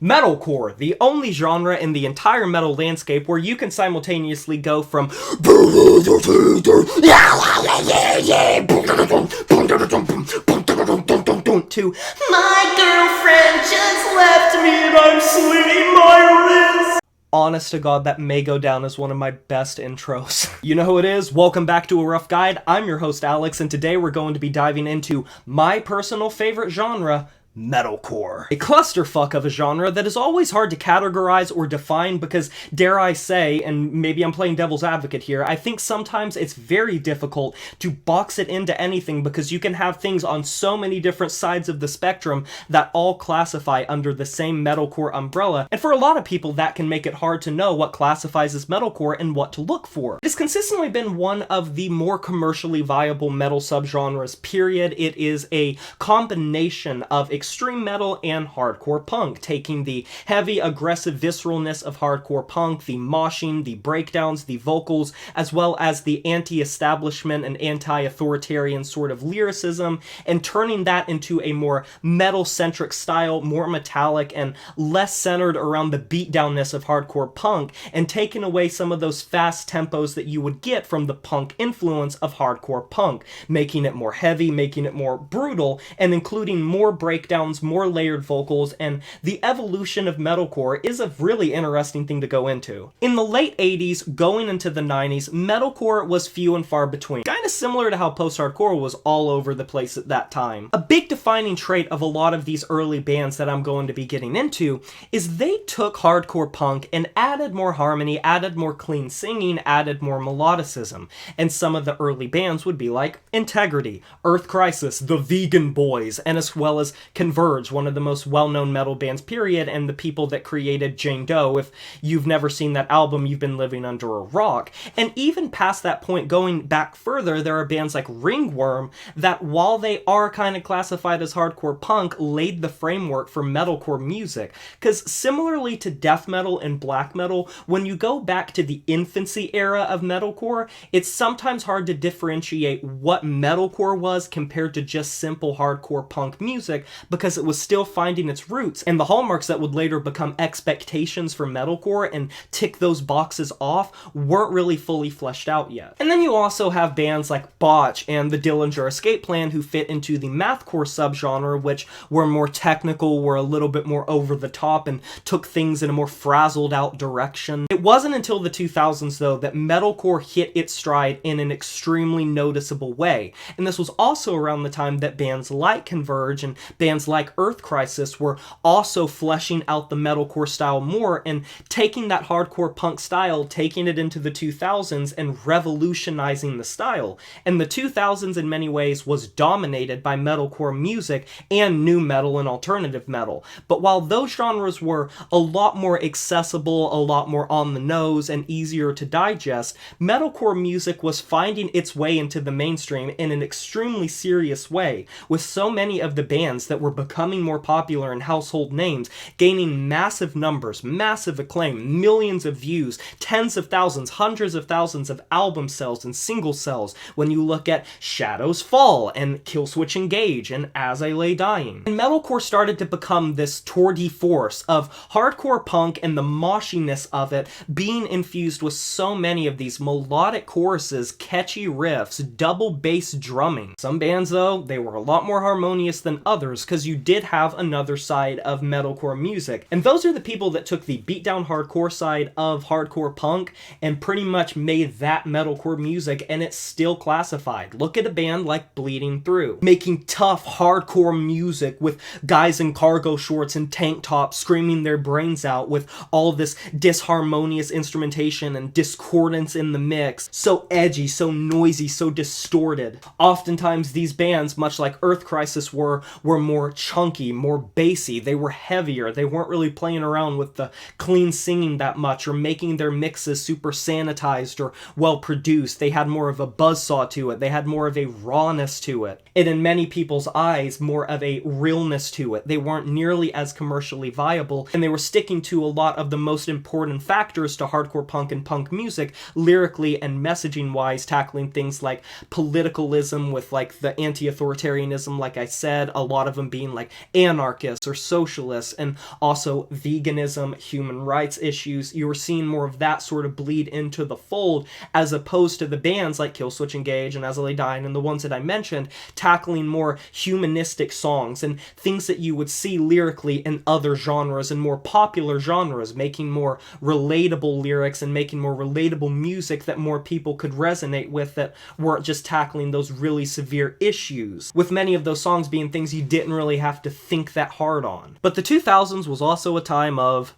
Metalcore, the only genre in the entire metal landscape where you can simultaneously go from to my girlfriend just left me and I'm slitting my wrist. Honest to God, that may go down as one of my best intros. You know who it is? Welcome back to A Rough Guide. I'm your host Alex, and today we're going to be diving into my personal favorite genre, Metalcore. A clusterfuck of a genre that is always hard to categorize or define because, dare I say, and maybe I'm playing devil's advocate here, I think sometimes it's very difficult to box it into anything because you can have things on so many different sides of the spectrum that all classify under the same metalcore umbrella, and for a lot of people that can make it hard to know what classifies as metalcore and what to look for. It has consistently been one of the more commercially viable metal subgenres, period. It is a combination of extreme metal and hardcore punk, taking the heavy, aggressive visceralness of hardcore punk, the moshing, the breakdowns, the vocals, as well as the anti-establishment and anti-authoritarian sort of lyricism, and turning that into a more metal-centric style, more metallic, and less centered around the beatdownness of hardcore punk, and taking away some of those fast tempos that you would get from the punk influence of hardcore punk, making it more heavy, making it more brutal, and including more breakdowns, more layered vocals, and the evolution of metalcore is a really interesting thing to go into. In the late 80s, going into the 90s, metalcore was few and far between, kind of similar to how post-hardcore was all over the place at that time. A big defining trait of a lot of these early bands that I'm going to be getting into is they took hardcore punk and added more harmony, added more clean singing, added more melodicism, and some of the early bands would be like Integrity, Earth Crisis, The Vegan Boys, and as well as Converge, one of the most well-known metal bands, period, and the people that created Jane Doe. If you've never seen that album, you've been living under a rock. And even past that point, going back further, there are bands like Ringworm that, while they are kind of classified as hardcore punk, laid the framework for metalcore music. Because similarly to death metal and black metal, when you go back to the infancy era of metalcore, it's sometimes hard to differentiate what metalcore was compared to just simple hardcore punk music, because it was still finding its roots, and the hallmarks that would later become expectations for metalcore and tick those boxes off weren't really fully fleshed out yet. And then you also have bands like Botch and the Dillinger Escape Plan who fit into the mathcore subgenre, which were more technical, were a little bit more over the top, and took things in a more frazzled out direction. It wasn't until the 2000s, though, that metalcore hit its stride in an extremely noticeable way, and this was also around the time that bands like Converge and bands like Earth Crisis were also fleshing out the metalcore style more and taking that hardcore punk style, taking it into the 2000s and revolutionizing the style. And the 2000s in many ways was dominated by metalcore music and nu metal and alternative metal. But while those genres were a lot more accessible, a lot more on the nose, and easier to digest, metalcore music was finding its way into the mainstream in an extremely serious way, with so many of the bands that were becoming more popular and household names gaining massive numbers, massive acclaim, millions of views, tens of thousands, hundreds of thousands of album sales and single sales when you look at Shadows Fall and Killswitch Engage and As I Lay Dying. And metalcore started to become this tour de force of hardcore punk and the moshiness of it being infused with so many of these melodic choruses, catchy riffs, double bass drumming. Some bands, though, they were a lot more harmonious than others because you did have another side of metalcore music. And those are the people that took the beatdown hardcore side of hardcore punk and pretty much made that metalcore music, and it's still classified. Look at a band like Bleeding Through, making tough hardcore music with guys in cargo shorts and tank tops screaming their brains out with all this disharmonious instrumentation and discordance in the mix. So edgy, so noisy, so distorted. Oftentimes these bands, much like Earth Crisis were more chunky, more bassy. They were heavier. They weren't really playing around with the clean singing that much or making their mixes super sanitized or well produced. They had more of a buzzsaw to it. They had more of a rawness to it. And in many people's eyes, more of a realness to it. They weren't nearly as commercially viable, and they were sticking to a lot of the most important factors to hardcore punk and punk music, lyrically and messaging-wise, tackling things like politicalism with like the anti-authoritarianism, like I said, a lot of them being like anarchists or socialists, and also veganism, human rights issues. You were seeing more of that sort of bleed into the fold, as opposed to the bands like Killswitch Engage and As I Lay Dying and the ones that I mentioned, tackling more humanistic songs and things that you would see lyrically in other genres and more popular genres, making more relatable lyrics and making more relatable music that more people could resonate with, that weren't just tackling those really severe issues, with many of those songs being things you didn't really have to think that hard on. But the 2000s was also a time of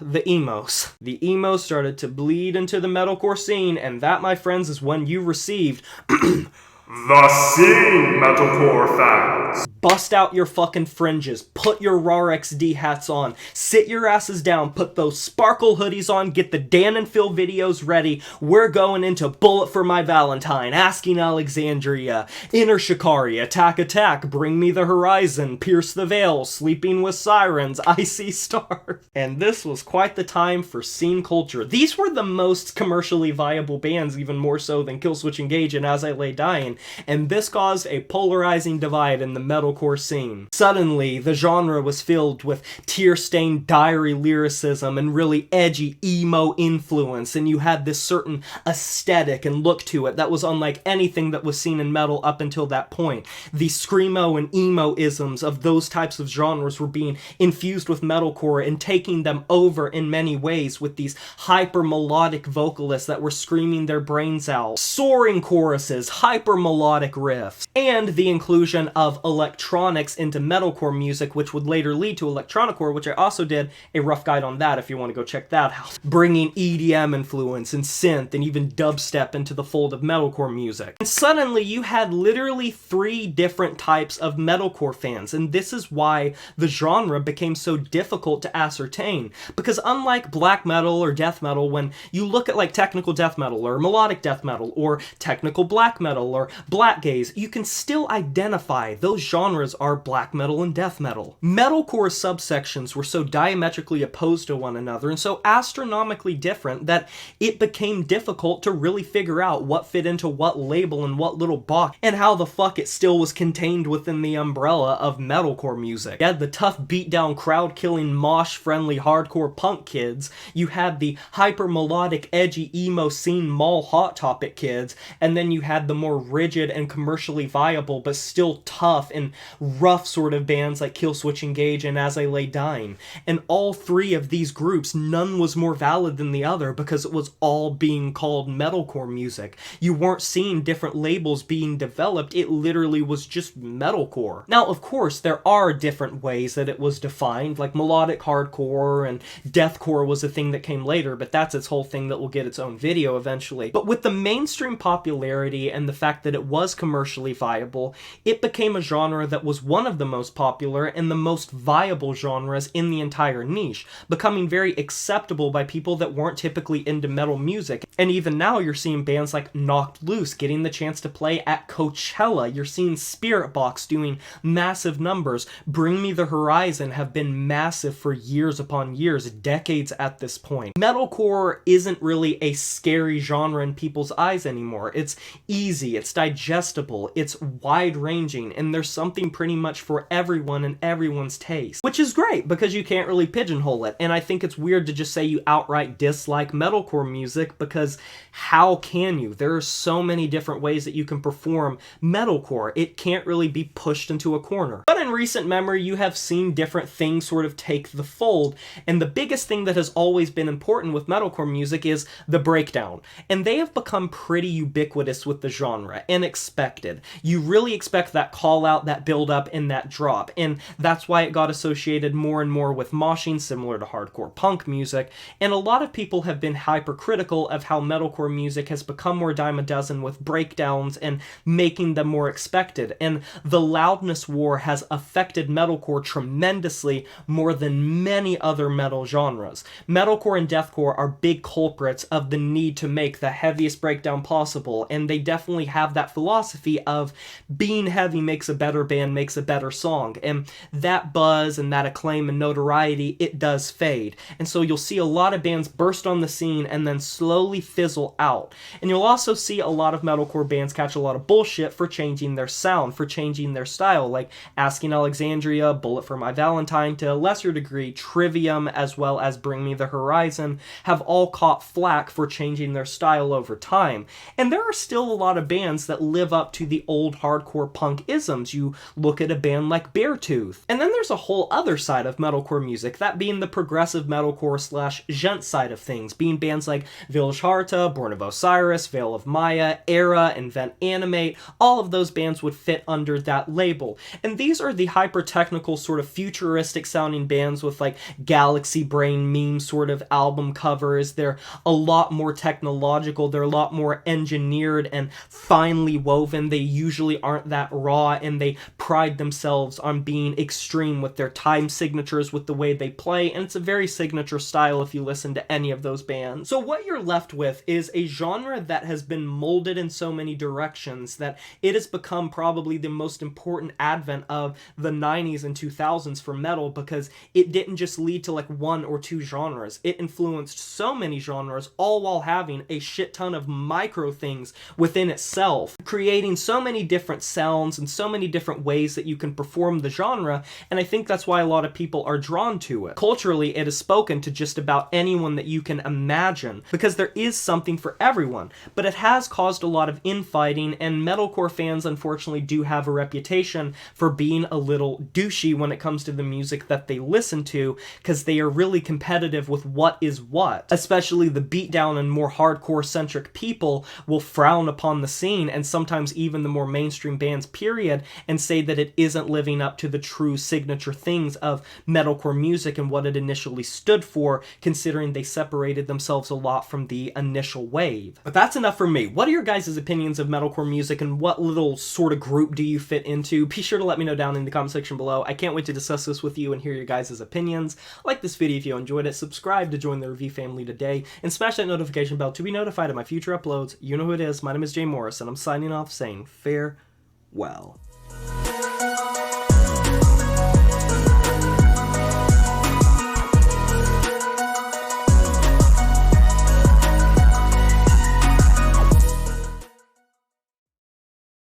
the emos. The emos started to bleed into the metalcore scene, and that, my friends, is when you received The Scene, Metalcore fans! Bust out your fucking fringes, put your RAR XD hats on, sit your asses down, put those sparkle hoodies on, get the Dan and Phil videos ready. We're going into Bullet for My Valentine, Asking Alexandria, Inner Shikari, Attack Attack, Bring Me the Horizon, Pierce the Veil, Sleeping with Sirens, I See Stars. And this was quite the time for scene culture. These were the most commercially viable bands, even more so than Killswitch Engage and As I Lay Dying, and this caused a polarizing divide in the metalcore scene. Suddenly, the genre was filled with tear-stained diary lyricism and really edgy emo influence, and you had this certain aesthetic and look to it that was unlike anything that was seen in metal up until that point. The screamo and emo-isms of those types of genres were being infused with metalcore and taking them over in many ways, with these hyper-melodic vocalists that were screaming their brains out, soaring choruses, hyper-melodic riffs, and the inclusion of electronics into metalcore music, which would later lead to electronicore, which I also did a rough guide on that if you want to go check that out. Bringing EDM influence and synth and even dubstep into the fold of metalcore music. And suddenly you had literally 3 different types of metalcore fans, and this is why the genre became so difficult to ascertain. Because unlike black metal or death metal, when you look at like technical death metal or melodic death metal or technical black metal or black gaze, you can still identify those genres are black metal and death metal. Metalcore subsections were so diametrically opposed to one another and so astronomically different that it became difficult to really figure out what fit into what label and what little box, and how the fuck it still was contained within the umbrella of metalcore music. You had the tough beatdown crowd-killing mosh-friendly hardcore punk kids, you had the hyper-melodic edgy emo scene mall hot topic kids, and then you had the more rigid and commercially viable but still tough and rough sort of bands like Killswitch Engage and As I Lay Dying. And all 3 of these groups, none was more valid than the other because it was all being called metalcore music. You weren't seeing different labels being developed, it literally was just metalcore. Now, of course, there are different ways that it was defined, like melodic hardcore and deathcore was a thing that came later, but that's its whole thing that will get its own video eventually. But with the mainstream popularity and the fact that it was commercially viable, it became a genre that was one of the most popular and the most viable genres in the entire niche, becoming very acceptable by people that weren't typically into metal music. And even now you're seeing bands like Knocked Loose getting the chance to play at Coachella, you're seeing Spirit Box doing massive numbers, Bring Me the Horizon have been massive for years upon years, decades at this point. Metalcore isn't really a scary genre in people's eyes anymore. It's easy, it's digestible, it's wide-ranging, and there's something pretty much for everyone and everyone's taste. Which is great, because you can't really pigeonhole it, and I think it's weird to just say you outright dislike metalcore music, because how can you? There are so many different ways that you can perform metalcore. It can't really be pushed into a corner. But in recent memory, you have seen different things sort of take the fold, and the biggest thing that has always been important with metalcore music is the breakdown. And they have become pretty ubiquitous with the genre, and expected. You really expect that call out, that build up, and that drop, and that's why it got associated more and more with moshing, similar to hardcore punk music, and a lot of people have been hypercritical of how metalcore music has become more dime a dozen with breakdowns and making them more expected, and the loudness war has affected metalcore tremendously more than many other metal genres. Metalcore and deathcore are big culprits of the need to make the heaviest breakdown possible, and they definitely have that that philosophy of being heavy makes a better band, makes a better song. And that buzz and that acclaim and notoriety, it does fade. And so you'll see a lot of bands burst on the scene and then slowly fizzle out. And you'll also see a lot of metalcore bands catch a lot of bullshit for changing their sound, for changing their style, like Asking Alexandria, Bullet for My Valentine, to a lesser degree, Trivium, as well as Bring Me the Horizon, have all caught flack for changing their style over time. And there are still a lot of bands that live up to the old hardcore punk isms. You look at a band like Beartooth. And then there's a whole other side of metalcore music, that being the progressive metalcore / gent side of things, being bands like Village Harta, Born of Osiris, Veil of Maya, Era, Invent Animate. All of those bands would fit under that label. And these are the hyper-technical, sort of futuristic sounding bands with like Galaxy Brain meme sort of album covers. They're a lot more technological, they're a lot more engineered and finely woven. They usually aren't that raw, and they pride themselves on being extreme with their time signatures, with the way they play, and it's a very signature style if you listen to any of those bands. So what you're left with is a genre that has been molded in so many directions that it has become probably the most important advent of the 90s and 2000s for metal, because it didn't just lead to like one or two genres. It influenced so many genres, all while having a shit ton of micro things within itself, creating so many different sounds and so many different ways that you can perform the genre. And I think that's why a lot of people are drawn to it. Culturally, it has spoken to just about anyone that you can imagine, because there is something for everyone. But it has caused a lot of infighting, and metalcore fans unfortunately do have a reputation for being a little douchey when it comes to the music that they listen to, because they are really competitive with what is what. Especially the beatdown and more hardcore-centric people will frown upon the scene, and sometimes even the more mainstream bands, period, and say that it isn't living up to the true signature things of metalcore music and what it initially stood for, considering they separated themselves a lot from the initial wave. But that's enough for me. What are your guys' opinions of metalcore music, and what little sort of group do you fit into? Be sure to let me know down in the comment section below. I can't wait to discuss this with you and hear your guys' opinions. Like this video if you enjoyed it, subscribe to join the review family today, and smash that notification bell to be notified of my future uploads. You know who it is. My name is Jay Morris, and I'm signing off saying farewell.